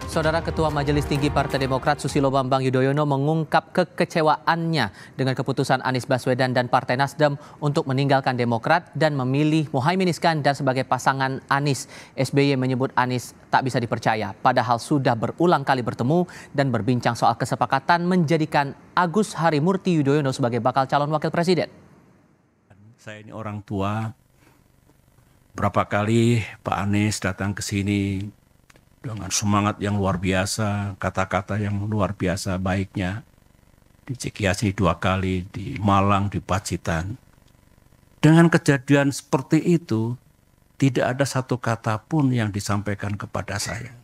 Saudara Ketua Majelis Tinggi Partai Demokrat Susilo Bambang Yudhoyono mengungkap kekecewaannya dengan keputusan Anies Baswedan dan Partai Nasdem untuk meninggalkan Demokrat dan memilih Muhaimin Iskandar sebagai pasangan Anies. SBY menyebut Anies tak bisa dipercaya, padahal sudah berulang kali bertemu dan berbincang soal kesepakatan menjadikan Agus Harimurti Yudhoyono sebagai bakal calon wakil presiden. Saya ini orang tua, berapa kali Pak Anies datang ke sini dengan semangat yang luar biasa, kata-kata yang luar biasa baiknya. Di Cikiasi 2 kali, di Malang, di Pacitan. Dengan kejadian seperti itu, tidak ada satu kata pun yang disampaikan kepada saya.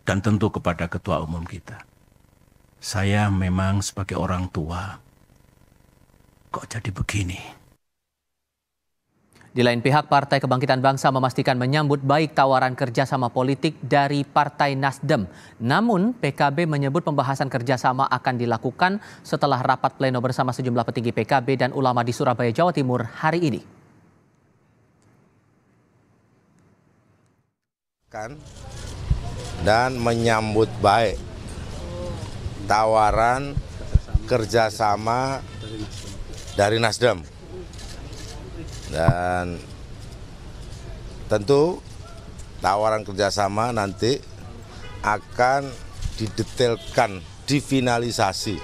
Dan tentu kepada Ketua Umum kita. Saya memang sebagai orang tua, kok jadi begini? Di lain pihak, Partai Kebangkitan Bangsa memastikan menyambut baik tawaran kerjasama politik dari Partai Nasdem. Namun, PKB menyebut pembahasan kerjasama akan dilakukan setelah rapat pleno bersama sejumlah petinggi PKB dan ulama di Surabaya, Jawa Timur hari ini. Dan menyambut baik tawaran kerjasama dari Nasdem. Dan tentu tawaran kerjasama nanti akan didetailkan, difinalisasi.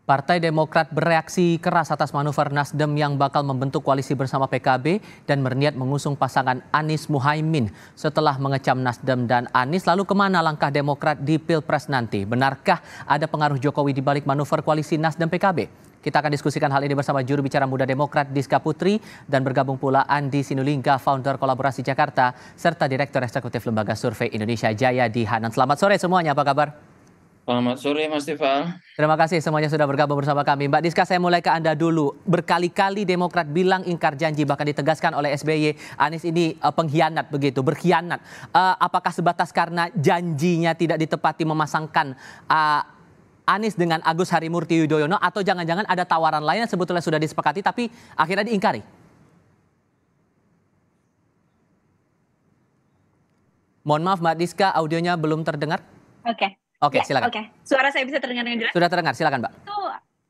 Partai Demokrat bereaksi keras atas manuver Nasdem yang bakal membentuk koalisi bersama PKB dan berniat mengusung pasangan Anies Muhaimin. Setelah mengecam Nasdem dan Anies, lalu kemana langkah Demokrat di Pilpres nanti? Benarkah ada pengaruh Jokowi di balik manuver koalisi Nasdem PKB? Kita akan diskusikan hal ini bersama juru bicara Muda Demokrat Diska Putri dan bergabung pula Andi Sinulinga, founder Kolaborasi Jakarta, serta Direktur Eksekutif Lembaga Survei Indonesia Jayadi Hanan. Selamat sore semuanya, apa kabar? Selamat sore Mas Tifal. Terima kasih semuanya sudah bergabung bersama kami. Mbak Diska, saya mulai ke Anda dulu. Berkali-kali Demokrat bilang ingkar janji, bahkan ditegaskan oleh SBY, Anies ini pengkhianat begitu, berkhianat. Apakah sebatas karena janjinya tidak ditepati memasangkan Anies dengan Agus Harimurti Yudhoyono, atau jangan-jangan ada tawaran lain yang sebetulnya sudah disepakati tapi akhirnya diingkari? Mohon maaf Mbak Diska, audionya belum terdengar. Oke, silakan. Oke, suara saya bisa terdengar dengan jelas? Sudah terdengar, silakan Mbak.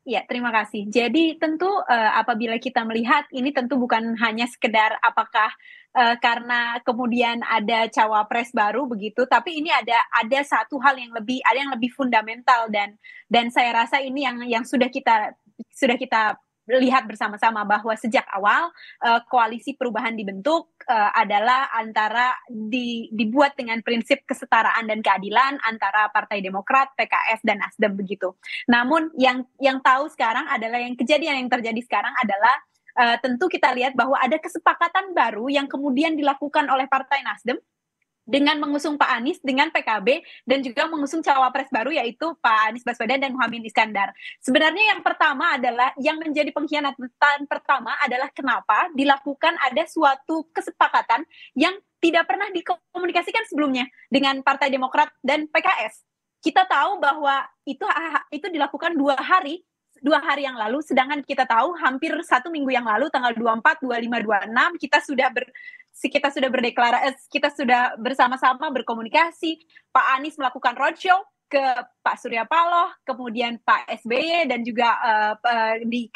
Ya, terima kasih. Jadi tentu apabila kita melihat ini tentu bukan hanya sekedar apakah karena kemudian ada cawapres baru begitu, tapi ini ada satu hal yang lebih fundamental dan saya rasa ini yang sudah kita lihat bersama-sama bahwa sejak awal koalisi perubahan dibentuk adalah antara dibuat dengan prinsip kesetaraan dan keadilan antara Partai Demokrat, PKS dan Nasdem begitu. Namun yang tahu sekarang adalah kejadian yang terjadi sekarang adalah tentu kita lihat bahwa ada kesepakatan baru yang kemudian dilakukan oleh Partai Nasdem dengan mengusung Pak Anies dengan PKB dan juga mengusung cawapres baru yaitu Pak Anies Baswedan dan Muhaimin Iskandar. Sebenarnya yang pertama adalah yang menjadi pengkhianatan pertama adalah kenapa dilakukan ada suatu kesepakatan yang tidak pernah dikomunikasikan sebelumnya dengan Partai Demokrat dan PKS. Kita tahu bahwa itu dilakukan 2 hari yang lalu, sedangkan kita tahu hampir 1 minggu yang lalu tanggal 24, 25, 26 kita sudah bersama-sama berkomunikasi. Pak Anies melakukan roadshow ke Pak Surya Paloh, kemudian Pak SBY dan juga di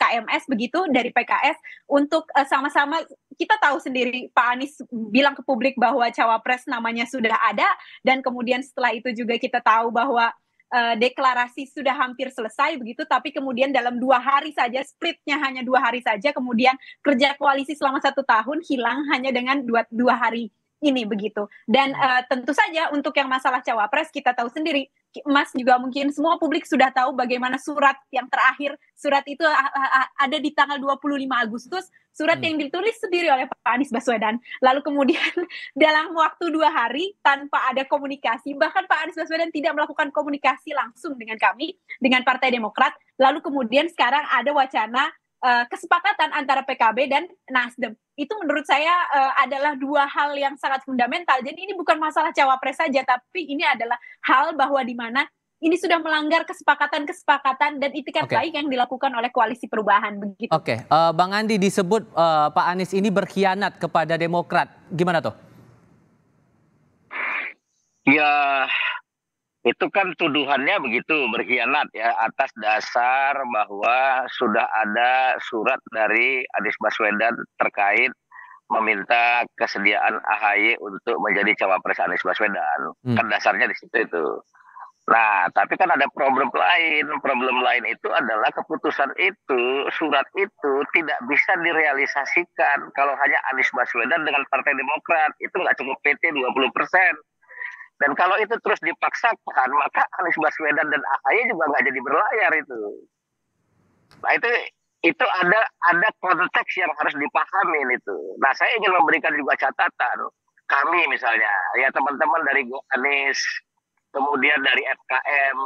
KMS begitu dari PKS untuk sama-sama. Kita tahu sendiri Pak Anies bilang ke publik bahwa cawapres namanya sudah ada, dan kemudian setelah itu juga kita tahu bahwa deklarasi sudah hampir selesai begitu, tapi kemudian dalam 2 hari saja, splitnya hanya 2 hari saja, kemudian kerja koalisi selama 1 tahun hilang hanya dengan 2 hari ini begitu. Dan tentu saja untuk yang masalah cawapres kita tahu sendiri, Mas juga mungkin semua publik sudah tahu bagaimana surat yang terakhir, surat itu ada di tanggal 25 Agustus, surat yang ditulis sendiri oleh Pak Anies Baswedan. Lalu kemudian dalam waktu 2 hari tanpa ada komunikasi, bahkan Pak Anies Baswedan tidak melakukan komunikasi langsung dengan kami, dengan Partai Demokrat. Lalu kemudian sekarang ada wacana kesepakatan antara PKB dan Nasdem. Itu menurut saya adalah 2 hal yang sangat fundamental. Jadi ini bukan masalah cawapres saja, tapi ini adalah hal bahwa di mana ini sudah melanggar kesepakatan dan itikat baik yang dilakukan oleh koalisi perubahan begitu. Bang Andi, disebut Pak Anies ini berkhianat kepada Demokrat. Gimana tuh? Ya, itu kan tuduhannya begitu, berkhianat ya, atas dasar bahwa sudah ada surat dari Anies Baswedan terkait meminta kesediaan AHY untuk menjadi cawapres Anies Baswedan. Kan dasarnya di situ itu. Nah, tapi kan ada problem lain. Problem lain itu adalah keputusan itu, surat itu tidak bisa direalisasikan kalau hanya Anies Baswedan dengan Partai Demokrat. Itu nggak cukup PT 20%. Dan kalau itu terus dipaksakan, maka Anies Baswedan dan AHY juga nggak jadi berlayar itu. Nah, itu ada konteks yang harus dipahami itu. Nah, saya ingin memberikan juga catatan. Kami misalnya, ya teman-teman dari Anies, kemudian dari FKM,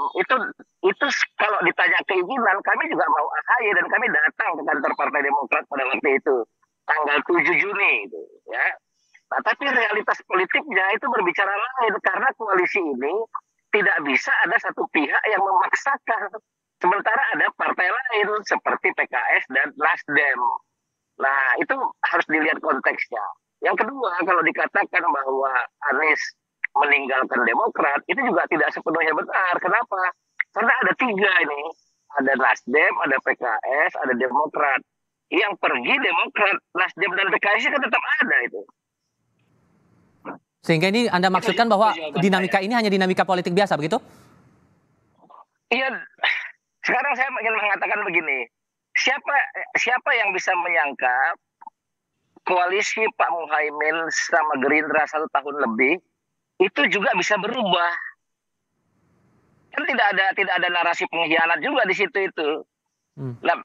itu kalau ditanya keinginan, kami juga mau AHY dan kami datang ke kantor Partai Demokrat pada waktu itu, tanggal 7 Juni itu, ya. Nah, tapi realitas politiknya itu berbicara lain, karena koalisi ini tidak bisa ada satu pihak yang memaksakan. Sementara ada partai lain seperti PKS dan Nasdem. Nah, itu harus dilihat konteksnya. Yang kedua, kalau dikatakan bahwa Anies meninggalkan Demokrat, itu juga tidak sepenuhnya benar. Kenapa? Karena ada 3 ini. Ada Nasdem, ada PKS, ada Demokrat. Yang pergi Demokrat, Nasdem, dan PKS kan tetap ada itu. Sehingga ini Anda maksudkan bahwa dinamika ini hanya dinamika politik biasa, begitu? Iya, sekarang saya ingin mengatakan begini. Siapa yang bisa menyangka koalisi Pak Muhaimin sama Gerindra 1 tahun lebih itu juga bisa berubah? Kan tidak ada narasi pengkhianat juga di situ itu. Nah,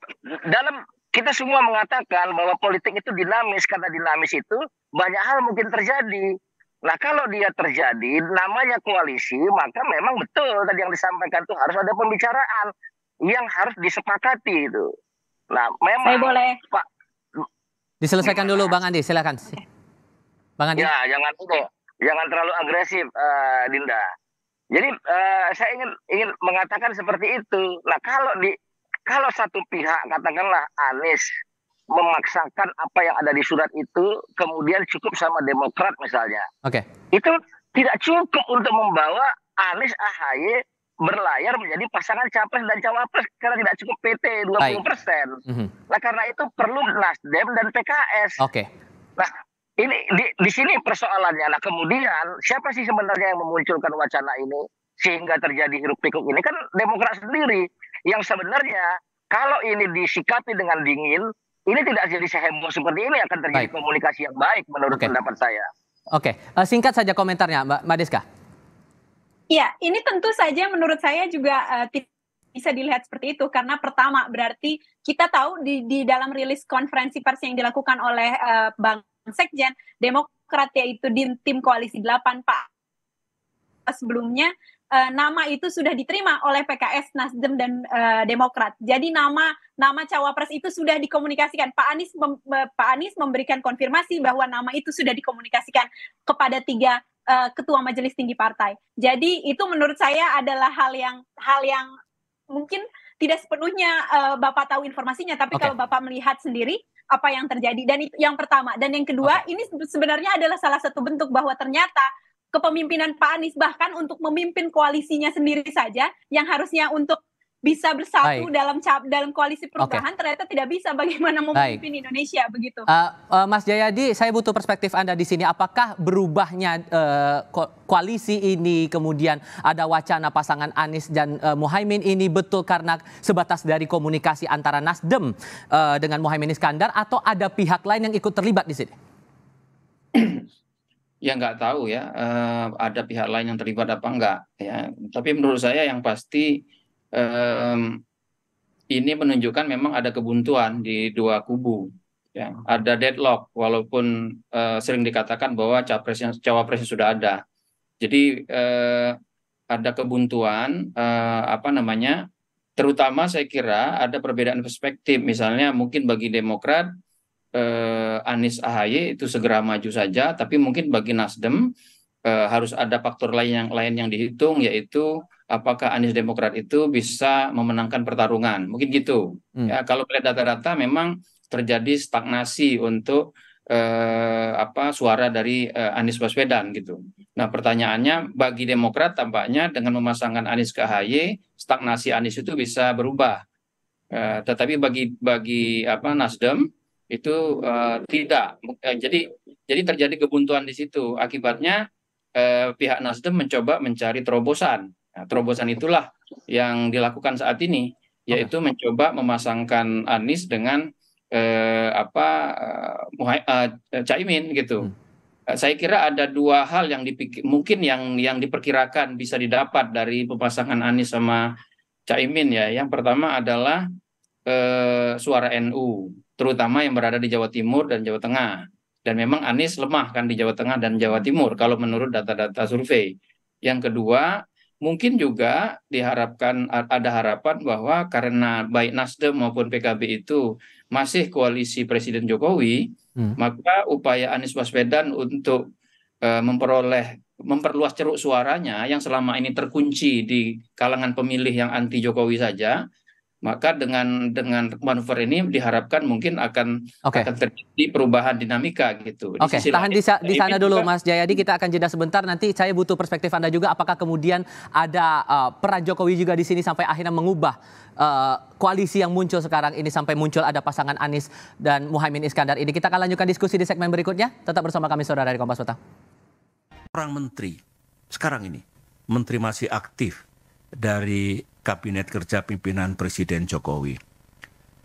kita semua mengatakan bahwa politik itu dinamis, karena dinamis itu banyak hal mungkin terjadi. Nah, kalau dia terjadi, namanya koalisi, maka memang betul tadi yang disampaikan itu harus ada pembicaraan yang harus disepakati itu. Nah, memang saya boleh Pak, diselesaikan dulu, Bang Andi, silakan. Bang Andi. Ya, jangan terlalu agresif, Dinda. Jadi saya ingin mengatakan seperti itu. Nah, kalau satu pihak, katakanlah Anies, memaksakan apa yang ada di surat itu, kemudian cukup sama Demokrat misalnya. Oke. Itu tidak cukup untuk membawa Anies AHY berlayar menjadi pasangan capres dan cawapres, karena tidak cukup PT 20%. Nah, karena itu perlu Nasdem dan PKS. Oke. Nah, ini di sini persoalannya. Nah, kemudian siapa sih sebenarnya yang memunculkan wacana ini sehingga terjadi hiruk pikuk ini? Kan Demokrat sendiri yang sebenarnya kalau ini disikapi dengan dingin, ini tidak jadi seheboh seperti ini, akan terjadi komunikasi yang baik menurut pendapat saya. Oke, singkat saja komentarnya, Mbak Deska. Iya, ini tentu saja menurut saya juga bisa dilihat seperti itu, karena pertama berarti kita tahu di dalam rilis konferensi pers yang dilakukan oleh Bang Sekjen Demokrat, yaitu di tim koalisi 8 Pak sebelumnya, nama itu sudah diterima oleh PKS, Nasdem, dan Demokrat. Jadi nama cawapres itu sudah dikomunikasikan. Pak Anies memberikan konfirmasi bahwa nama itu sudah dikomunikasikan kepada 3 ketua majelis tinggi partai. Jadi itu menurut saya adalah hal yang mungkin tidak sepenuhnya Bapak tahu informasinya, tapi kalau Bapak melihat sendiri apa yang terjadi, dan itu yang pertama. Dan yang kedua, ini sebenarnya adalah salah satu bentuk bahwa ternyata kepemimpinan Pak Anies, bahkan untuk memimpin koalisinya sendiri saja, yang harusnya untuk bisa bersatu dalam koalisi perubahan, ternyata tidak bisa. Bagaimana memimpin Indonesia begitu? Mas Jayadi, saya butuh perspektif Anda di sini. Apakah berubahnya koalisi ini, kemudian ada wacana pasangan Anies dan Muhaimin ini betul karena sebatas dari komunikasi antara Nasdem dengan Muhaimin Iskandar, atau ada pihak lain yang ikut terlibat di sini? Ya nggak tahu ya, ada pihak lain yang terlibat apa enggak ya. Tapi menurut saya yang pasti ini menunjukkan memang ada kebuntuan di 2 kubu. Ya, ada deadlock, walaupun sering dikatakan bahwa cawapresnya sudah ada. Jadi ada kebuntuan, terutama saya kira ada perbedaan perspektif. Misalnya mungkin bagi Demokrat, Anies AHY itu segera maju saja, tapi mungkin bagi Nasdem harus ada faktor lain yang dihitung, yaitu apakah Anies Demokrat itu bisa memenangkan pertarungan, mungkin gitu. Ya, kalau melihat data-data memang terjadi stagnasi untuk suara dari Anies Baswedan gitu. Nah, pertanyaannya bagi Demokrat tampaknya dengan memasangkan Anies ke AHY, stagnasi Anies itu bisa berubah. Tetapi bagi Nasdem itu tidak. Jadi terjadi kebuntuan di situ. Akibatnya pihak Nasdem mencoba mencari terobosan. Nah, terobosan itulah yang dilakukan saat ini, yaitu mencoba memasangkan Anies dengan Caimin gitu. Saya kira ada dua hal yang mungkin yang diperkirakan bisa didapat dari pemasangan Anies sama Caimin ya. Yang pertama adalah suara NU, terutama yang berada di Jawa Timur dan Jawa Tengah. Dan memang Anies lemah kan di Jawa Tengah dan Jawa Timur kalau menurut data-data survei. Yang kedua, mungkin juga diharapkan ada harapan bahwa karena baik Nasdem maupun PKB itu masih koalisi Presiden Jokowi, maka upaya Anies Baswedan untuk memperluas ceruk suaranya yang selama ini terkunci di kalangan pemilih yang anti Jokowi saja, maka dengan manuver ini diharapkan mungkin akan terjadi perubahan dinamika gitu. Oke, tahan di sana dulu Mas Jayadi, kita akan jeda sebentar, nanti saya butuh perspektif Anda juga, apakah kemudian ada peran Jokowi juga di sini sampai akhirnya mengubah koalisi yang muncul sekarang ini sampai muncul ada pasangan Anies dan Muhaimin Iskandar ini. Kita akan lanjutkan diskusi di segmen berikutnya, tetap bersama kami saudara dari Kompas Petang. Orang menteri sekarang ini, menteri masih aktif dari Kabinet Kerja Pimpinan Presiden Jokowi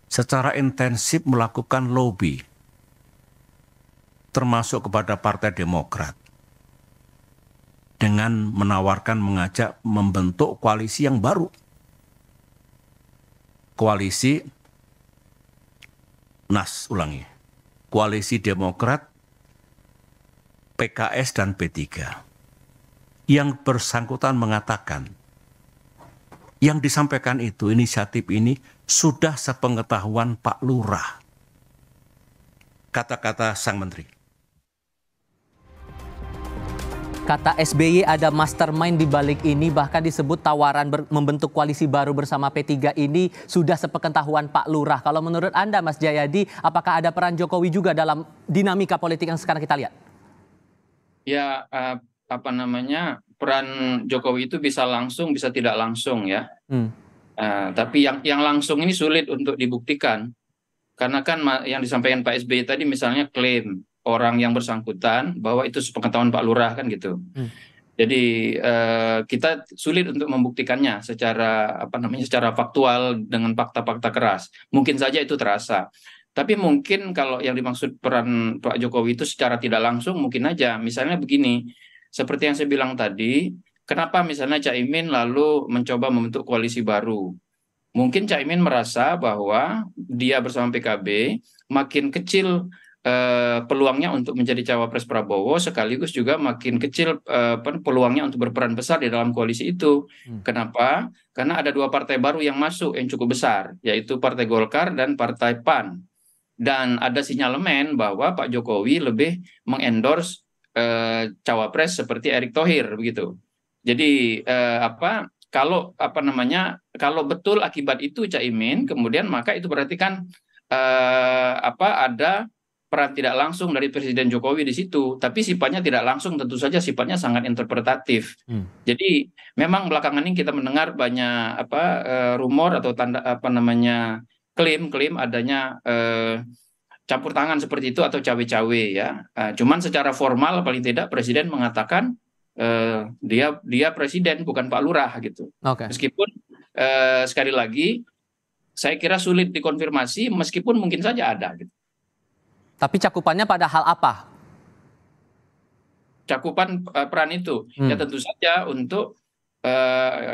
secara intensif melakukan lobby termasuk kepada Partai Demokrat dengan menawarkan, mengajak membentuk koalisi yang baru. Koalisi Koalisi Demokrat, PKS dan P3. Yang bersangkutan mengatakan yang disampaikan itu, inisiatif ini sudah sepengetahuan Pak Lurah. Kata-kata sang menteri. Kata SBY ada mastermind di balik ini, bahkan disebut tawaran membentuk koalisi baru bersama P3 ini sudah sepengetahuan Pak Lurah. Kalau menurut Anda Mas Jayadi, apakah ada peran Jokowi juga dalam dinamika politik yang sekarang kita lihat? Ya, peran Jokowi itu bisa langsung, bisa tidak langsung ya. Tapi yang langsung ini sulit untuk dibuktikan. Karena kan yang disampaikan Pak SBY tadi misalnya klaim orang yang bersangkutan bahwa itu sepengetahuan Pak Lurah kan gitu. Jadi kita sulit untuk membuktikannya secara secara faktual dengan fakta-fakta keras. Mungkin saja itu terasa. Tapi mungkin kalau yang dimaksud peran Pak Jokowi itu secara tidak langsung mungkin aja. Misalnya begini, seperti yang saya bilang tadi, kenapa misalnya Caimin lalu mencoba membentuk koalisi baru? Mungkin Caimin merasa bahwa dia bersama PKB makin kecil peluangnya untuk menjadi cawapres Prabowo, sekaligus juga makin kecil peluangnya untuk berperan besar di dalam koalisi itu. Kenapa? Karena ada dua partai baru yang masuk yang cukup besar, yaitu Partai Golkar dan Partai PAN. Dan ada sinyalemen bahwa Pak Jokowi lebih mengendorse cawapres seperti Erick Thohir begitu. Jadi kalau betul akibat itu Caimin, kemudian maka itu berarti kan ada peran tidak langsung dari Presiden Jokowi di situ, tapi sifatnya tidak langsung, tentu saja sifatnya sangat interpretatif. Jadi memang belakangan ini kita mendengar banyak rumor atau klaim adanya campur tangan seperti itu atau cawe-cawe ya. Cuman secara formal paling tidak Presiden mengatakan dia presiden bukan Pak Lurah gitu. Meskipun sekali lagi saya kira sulit dikonfirmasi meskipun mungkin saja ada gitu. Tapi cakupannya pada hal apa? Cakupan peran itu ya tentu saja untuk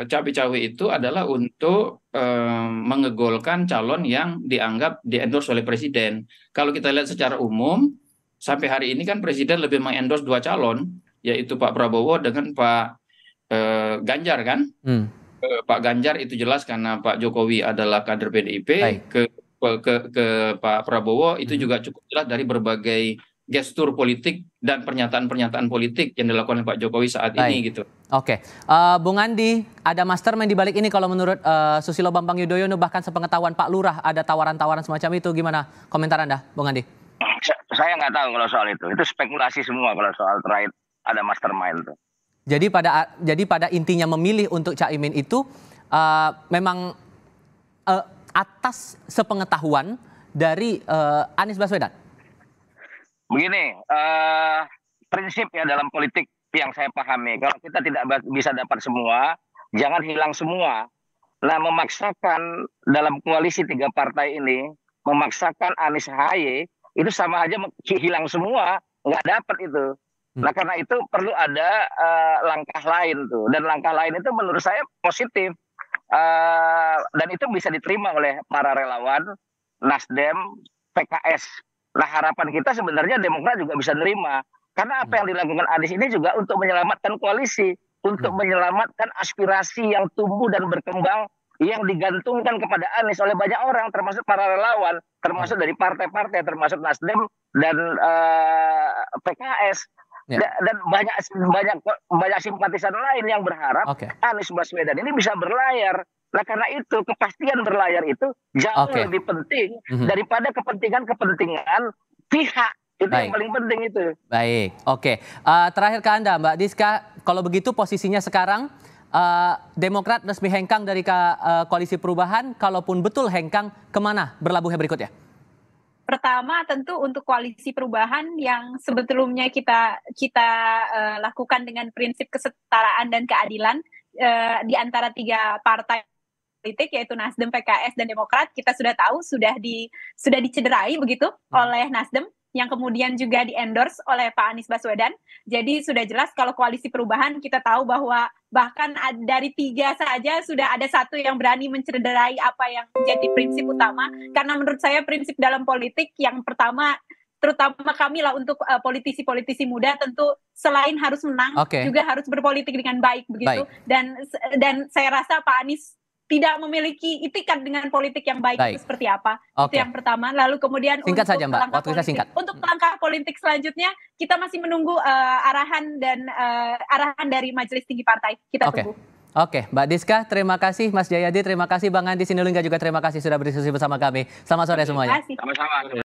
cawe-cawe itu adalah untuk mengegolkan calon yang dianggap di-endorse oleh Presiden. Kalau kita lihat secara umum sampai hari ini kan Presiden lebih mengendorse dua calon, yaitu Pak Prabowo dengan Pak Ganjar kan. Pak Ganjar itu jelas karena Pak Jokowi adalah kader PDIP. Ke Pak Prabowo itu juga cukup jelas dari berbagai gestur politik dan pernyataan-pernyataan politik yang dilakukan oleh Pak Jokowi saat ini gitu. Oke, Bung Andi, ada mastermind di balik ini kalau menurut Susilo Bambang Yudhoyono, bahkan sepengetahuan Pak Lurah ada tawaran-tawaran semacam itu. Gimana komentar Anda, Bung Andi? Saya nggak tahu kalau soal itu spekulasi semua kalau soal terkait ada mastermind itu. Jadi pada intinya memilih untuk Caimin itu memang atas sepengetahuan dari Anies Baswedan. Begini, prinsip ya dalam politik yang saya pahami, kalau kita tidak bisa dapat semua, jangan hilang semua. Nah, memaksakan dalam koalisi 3 partai ini, memaksakan Anies AHY, itu sama aja hilang semua, nggak dapat itu. Nah, karena itu perlu ada langkah lain tuh. Dan langkah lain itu menurut saya positif. Dan itu bisa diterima oleh para relawan, Nasdem, PKS. Nah, harapan kita sebenarnya Demokrat juga bisa nerima. Karena apa yang dilakukan Anies ini juga untuk menyelamatkan koalisi. Untuk menyelamatkan aspirasi yang tumbuh dan berkembang yang digantungkan kepada Anies oleh banyak orang, termasuk para relawan, termasuk dari partai-partai, termasuk Nasdem dan PKS. Dan banyak simpatisan lain yang berharap Anies Baswedan ini bisa berlayar. Nah, karena itu kepastian berlayar itu jauh lebih penting daripada kepentingan pihak. Itu yang paling penting itu. Baik, oke. Terakhir ke Anda, Mbak Diska, kalau begitu posisinya sekarang Demokrat resmi hengkang dari Koalisi Perubahan, kalaupun betul hengkang, kemana berlabuhnya berikutnya? Pertama tentu untuk Koalisi Perubahan yang sebetulnya kita lakukan dengan prinsip kesetaraan dan keadilan di antara 3 partai politik yaitu Nasdem, PKS dan Demokrat, kita sudah tahu sudah dicederai begitu oleh Nasdem yang kemudian juga di-endorse oleh Pak Anies Baswedan. Jadi sudah jelas kalau Koalisi Perubahan kita tahu bahwa bahkan dari 3 saja sudah ada 1 yang berani mencederai apa yang menjadi prinsip utama. Karena menurut saya prinsip dalam politik yang pertama, terutama kami lah untuk politisi-politisi muda, tentu selain harus menang juga harus berpolitik dengan baik begitu. Dan saya rasa Pak Anies tidak memiliki itikat dengan politik yang baik itu seperti apa. Itu yang pertama. Lalu kemudian singkat saja, Mbak. Waktu kita singkat. Untuk langkah politik selanjutnya kita masih menunggu arahan dari Majelis Tinggi Partai. Kita tunggu. Oke, Mbak Diska, terima kasih. Mas Jayadi, terima kasih. Bang Andi Sinulinga juga terima kasih sudah berdiskusi bersama kami. Selamat sore semuanya. Sama-sama.